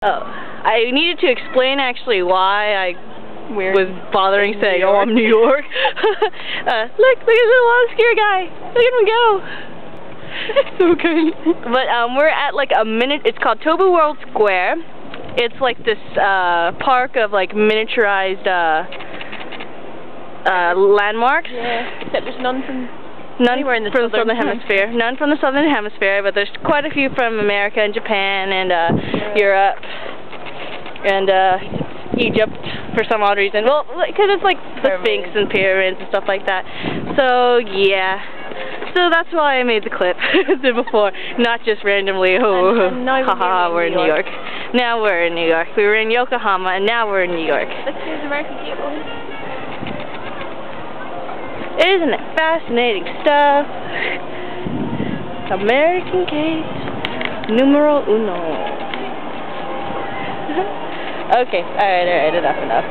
Oh, I needed to explain actually why I was bothering saying, "Oh, I'm New York." Look at the long scary guy. Look at him go. So good. But we're at like it's called Tobu World Square. It's like this park of like miniaturized landmarks. Yeah, except there's none from None from the Southern Hemisphere. None from the Southern Hemisphere, but there's quite a few from America and Japan and Europe and Egypt for some odd reason. Well, because it's like the Sphinx and pyramids and stuff like that. So yeah. So that's why I made the clip before, not just randomly. Oh, haha, we're in New York. Now we're in New York. We were in Yokohama, and now we're in New York. There's American people. Isn't it fascinating stuff? American Kate, numero uno. Okay, alright, enough.